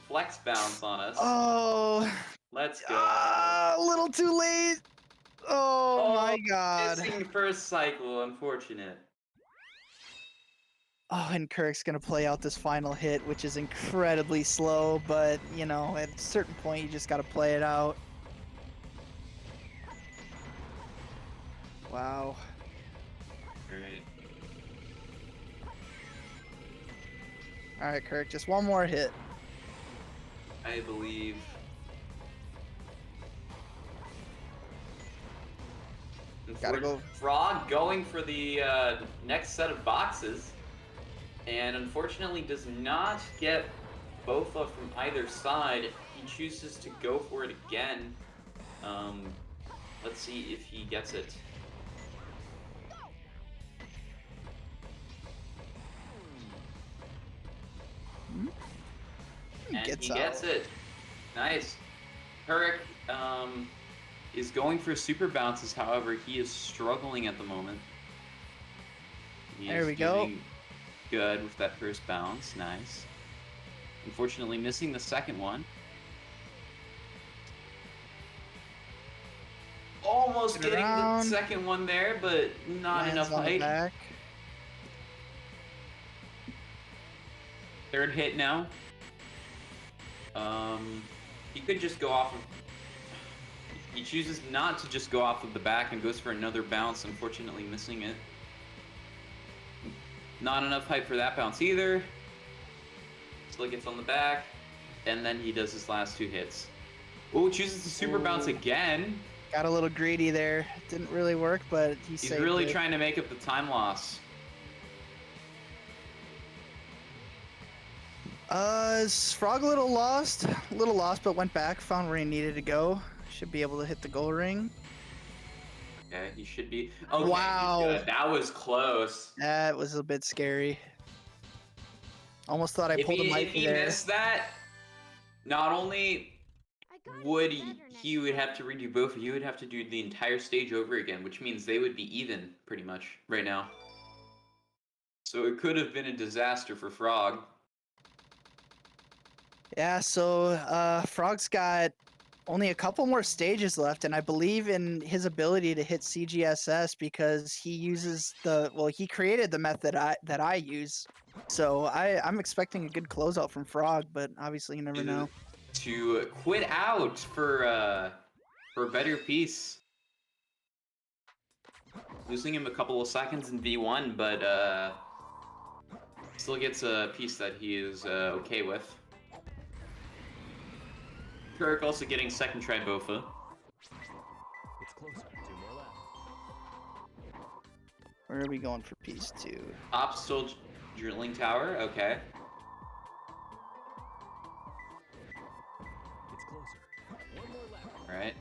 Speaker 2: flex bounce on us.
Speaker 1: Oh,
Speaker 2: Let's go.
Speaker 1: a little too late. Oh my god.
Speaker 2: Missing first cycle, unfortunate.
Speaker 1: Oh, and Kuruk's gonna play out this final hit, which is incredibly slow, but you know, at a certain point, you just gotta play it out. Wow.
Speaker 2: Great.
Speaker 1: All right, Kuruk, just one more hit.
Speaker 2: I believe.
Speaker 1: Gotta go.
Speaker 2: Frog going for the next set of boxes, and unfortunately does not get Bofa from either side. He chooses to go for it again. Let's see if he gets it. And he gets it. Nice. Kuruk is going for super bounces, however, he is struggling at the moment.
Speaker 1: There we go.
Speaker 2: Good with that first bounce. Nice. Unfortunately, missing the second one. Almost getting the second one there, but not enough height. Third hit now. He could just go off of... He chooses not to just go off of the back and goes for another bounce, unfortunately missing it. Not enough height for that bounce either. Still gets on the back, and then he does his last two hits. Oh, chooses the super bounce again.
Speaker 1: Got a little greedy there. Didn't really work, but
Speaker 2: he's really trying to make up the time loss.
Speaker 1: Is Frog a little lost? A little lost, but went back, found where he needed to go. Should be able to hit the goal ring.
Speaker 2: Okay, he should be. Okay,
Speaker 1: wow,
Speaker 2: that was close.
Speaker 1: That was a bit scary. Almost thought I pulled a mic there. If
Speaker 2: he missed that, not only would he would have to redo both, he would have to do the entire stage over again, which means they would be even pretty much right now. So it could have been a disaster for Frog.
Speaker 1: Yeah, so Frog's got only a couple more stages left, and I believe in his ability to hit CGSS because he uses he created the method that I use. So I'm expecting a good closeout from Frog, but obviously you never know.
Speaker 2: To quit out for a better piece. Losing him a couple of seconds in V1, but still gets a piece that he is okay with. Kuruk also getting second try Bofa.
Speaker 3: It's closer. 2 more left.
Speaker 1: Where are we going for piece 2?
Speaker 2: Obstacle drilling tower, okay.
Speaker 3: It's closer. 1 more left.
Speaker 2: Alright.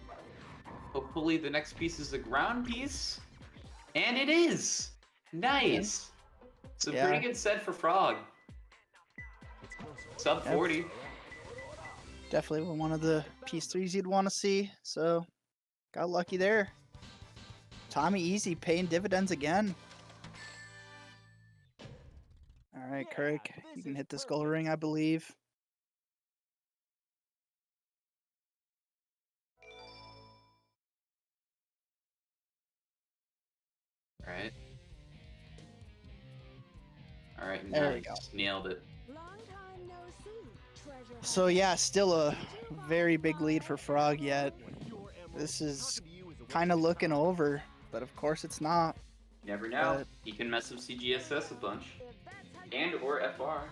Speaker 2: Hopefully the next piece is a ground piece. And it is! Nice! So pretty good set for Frog.
Speaker 3: It's closer.
Speaker 2: Sub 40.
Speaker 1: Definitely one of the piece 3s you'd want to see, so got lucky there. Tommy Easy paying dividends again. All right, Kuruk, you can hit this goal ring, I believe.
Speaker 2: Alright,
Speaker 1: There we
Speaker 2: nice.
Speaker 1: go.
Speaker 2: Nailed it.
Speaker 1: So yeah, still a very big lead for Frog yet. This is kind of looking over, but of course it's not.
Speaker 2: Never know.
Speaker 1: But
Speaker 2: He can mess up CGSS a bunch. And or FR.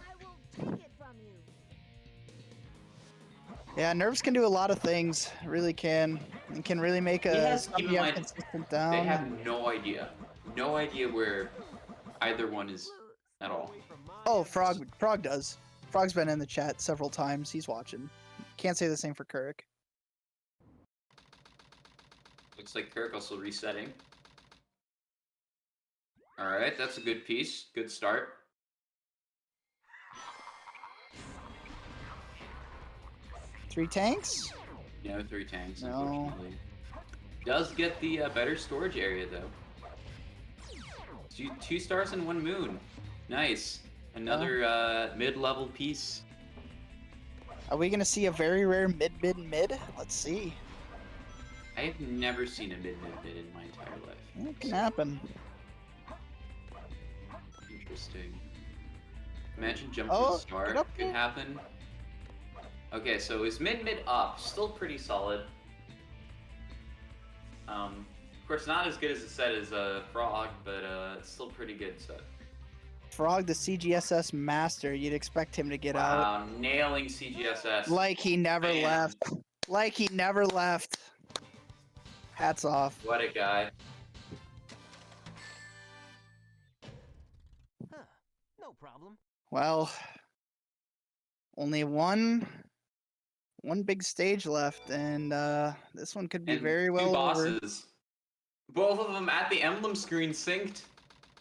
Speaker 1: yeah, nerves can do a lot of things. Really can. And can really make
Speaker 2: He
Speaker 1: a
Speaker 2: has, keep in
Speaker 1: somebody
Speaker 2: mind,
Speaker 1: consistent
Speaker 2: they
Speaker 1: down.
Speaker 2: have no idea. No idea where either one is at all.
Speaker 1: Oh, Frog does. Frog's been in the chat several times. He's watching. Can't say the same for Kuruk.
Speaker 2: Looks like Kirk also resetting. Alright, that's a good piece. Good start.
Speaker 1: Three tanks?
Speaker 2: No 3 tanks,
Speaker 1: No.
Speaker 2: unfortunately. Does get the better storage area, though. 2 stars and 1 moon. Nice. Another mid-level piece.
Speaker 1: Are we gonna see a very rare mid? Let's see.
Speaker 2: I've never seen a mid in my entire life.
Speaker 1: It can happen.
Speaker 2: Interesting. Imagine jump to
Speaker 1: Oh,
Speaker 2: the star.
Speaker 1: get up
Speaker 2: Could
Speaker 1: there.
Speaker 2: happen. Okay, so is mid up. Still pretty solid. Of course, not as good as it said as Frog, but it's still pretty good set.
Speaker 1: Frog, the CGSS master. You'd expect him to get out.
Speaker 2: Wow, nailing CGSS.
Speaker 1: Like he never
Speaker 2: Man.
Speaker 1: left. Like he never left. Hats off.
Speaker 2: What a guy.
Speaker 3: Huh. No problem.
Speaker 1: Well, only one big stage left, and this one could be
Speaker 2: And
Speaker 1: very
Speaker 2: 2
Speaker 1: well over.
Speaker 2: bosses. Both of them at the emblem screen synced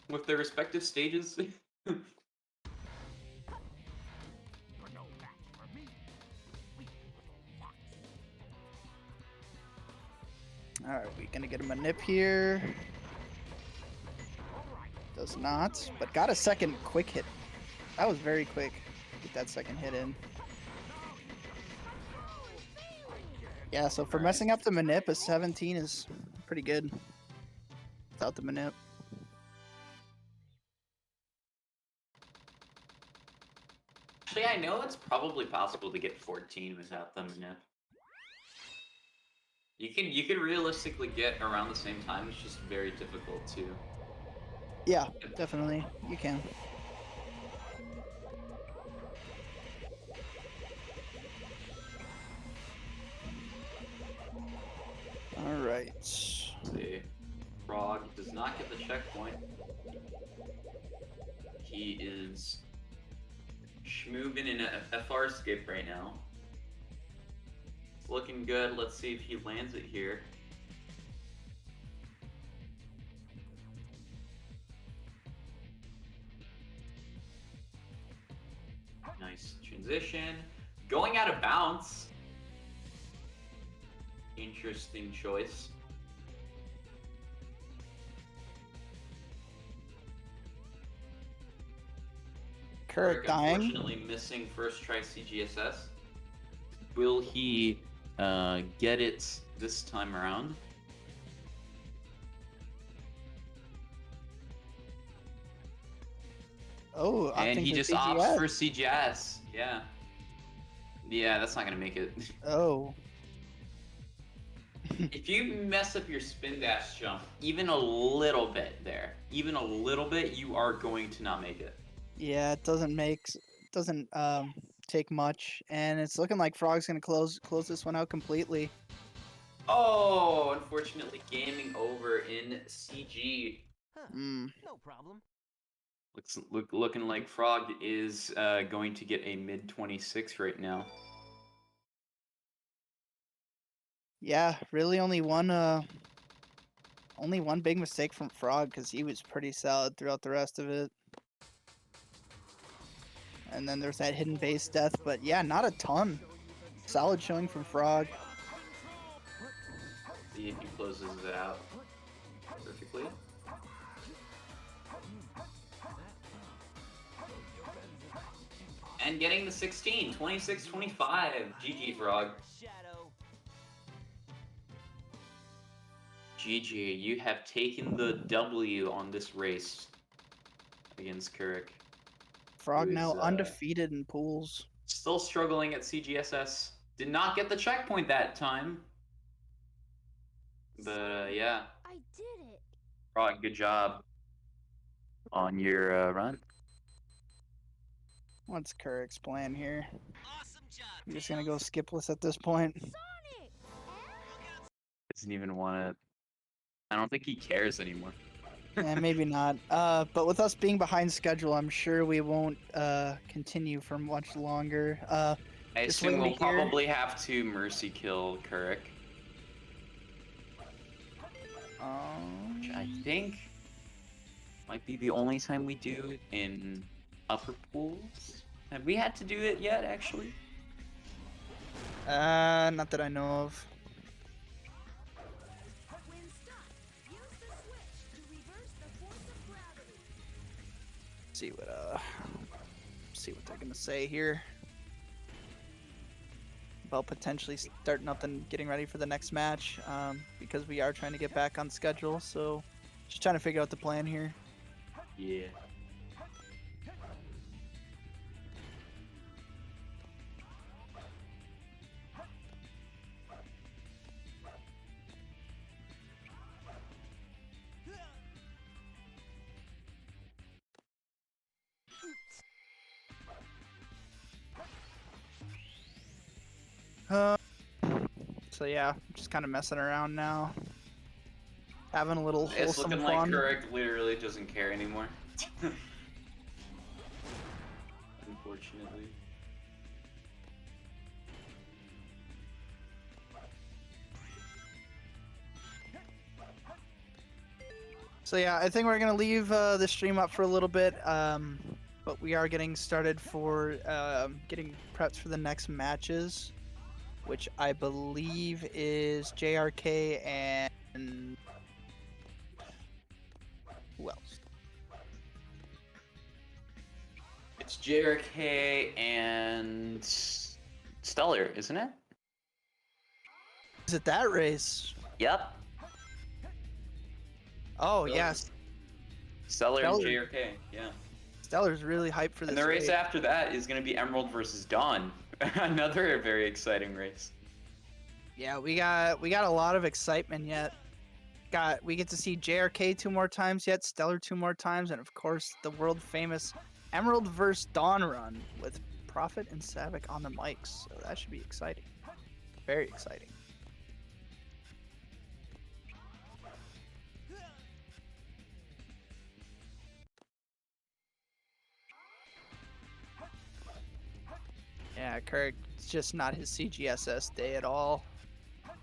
Speaker 2: with their respective stages.
Speaker 1: Alright, we gonna get him a nip here. Does not, but got a second quick hit. That was very quick. Get that second hit in. Yeah, so for messing up the manip, a 17 is pretty good. Without the manip.
Speaker 2: Actually, I know it's probably possible to get 14 without them in it. You can realistically get around the same time. It's just very difficult to.
Speaker 1: Yeah, definitely. You can. Alright.
Speaker 2: See, Frog does not get the checkpoint. He is schmoovin' in a FR skip right now. It's looking good. Let's see if he lands it here. Nice transition. Going out of bounds. Interesting choice.
Speaker 1: Kuruk dying.
Speaker 2: Unfortunately missing first try CGSS. Will he get it this time around?
Speaker 1: Oh,
Speaker 2: And
Speaker 1: opting
Speaker 2: he
Speaker 1: for
Speaker 2: just
Speaker 1: CGS.
Speaker 2: opts for CGS. Yeah. Yeah, that's not gonna make it.
Speaker 1: Oh.
Speaker 2: If you mess up your spin dash jump even a little bit there, even a little bit, you are going to not make it.
Speaker 1: Yeah, it doesn't take much, and it's looking like Frog's gonna close this one out completely.
Speaker 2: Oh, unfortunately, gaming over in CG.
Speaker 3: Huh.
Speaker 1: Mm.
Speaker 3: No problem.
Speaker 2: Looking like Frog is going to get a mid 26 right now.
Speaker 1: Yeah, really only one big mistake from Frog because he was pretty solid throughout the rest of it. And then there's that hidden base death, but yeah, not a ton. Solid showing from Frog.
Speaker 2: See if he closes it out perfectly. And getting the 16, 26-25. GG, Frog. GG, you have taken the W on this race against Kuruk.
Speaker 1: Frog
Speaker 2: Who's,
Speaker 1: now undefeated in pools.
Speaker 2: Still struggling at CGSS. Did not get the checkpoint that time. But yeah.
Speaker 5: I did it.
Speaker 2: Frog, good job on your run.
Speaker 1: What's Kuruk's plan here?
Speaker 3: Awesome job.
Speaker 1: I'm just gonna go skipless at this point.
Speaker 5: Sonic.
Speaker 2: Doesn't even want to. I don't think he cares anymore.
Speaker 1: And maybe not. But with us being behind schedule, I'm sure we won't continue for much longer.
Speaker 2: I
Speaker 1: just
Speaker 2: assume we'll
Speaker 1: waiting here.
Speaker 2: probably have to mercy kill Kuruk. Which I think might be the only time we do it in upper pools. Have we had to do it yet, actually?
Speaker 1: Not that I know of.
Speaker 5: When stuck, use the switch to reverse the force of gravity.
Speaker 1: See what they're gonna say here about potentially starting up and getting ready for the next match, because we are trying to get back on schedule. So just trying to figure out the plan here.
Speaker 2: Yeah.
Speaker 1: So yeah, just kind of messing around now, having a little
Speaker 2: It's
Speaker 1: wholesome
Speaker 2: looking like
Speaker 1: fun.
Speaker 2: Kuruk literally doesn't care anymore. Unfortunately.
Speaker 1: So yeah, I think we're gonna leave the stream up for a little bit, but we are getting started for getting preps for the next matches, which I believe is JRK and who else?
Speaker 2: It's JRK and Stellar, isn't it?
Speaker 1: Is it that race?
Speaker 2: Yep.
Speaker 1: Oh
Speaker 2: Stellar.
Speaker 1: yes,
Speaker 2: Stellar and
Speaker 1: Stellar.
Speaker 2: JRK, yeah.
Speaker 1: Stellar's really hyped for this.
Speaker 2: And the race after that is going to be Emerald versus Dawn. Another very exciting race.
Speaker 1: Yeah, we got a lot of excitement yet. We get to see JRK 2 more times yet, Stellar 2 more times, and of course the world famous Emerald vs Dawn run with Prophet and Savik on the mics. So that should be exciting. Very exciting. Yeah, Kuruk, it's just not his CGSS day at all.
Speaker 2: I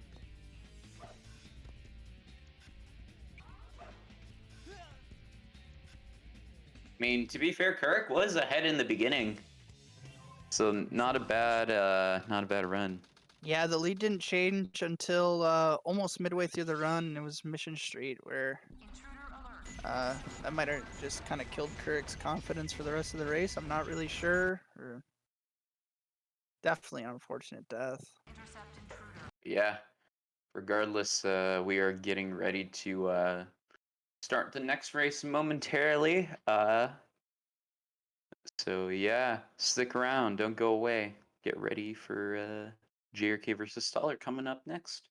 Speaker 2: mean, to be fair, Kuruk was ahead in the beginning. So not a bad run.
Speaker 1: Yeah, the lead didn't change until almost midway through the run. It was Mission Street where that might have just kind of killed Kuruk's confidence for the rest of the race. I'm not really sure. Definitely an unfortunate death.
Speaker 2: Yeah. Regardless, we are getting ready to start the next race momentarily. So yeah, stick around, don't go away. Get ready for JRK versus Stellar coming up next.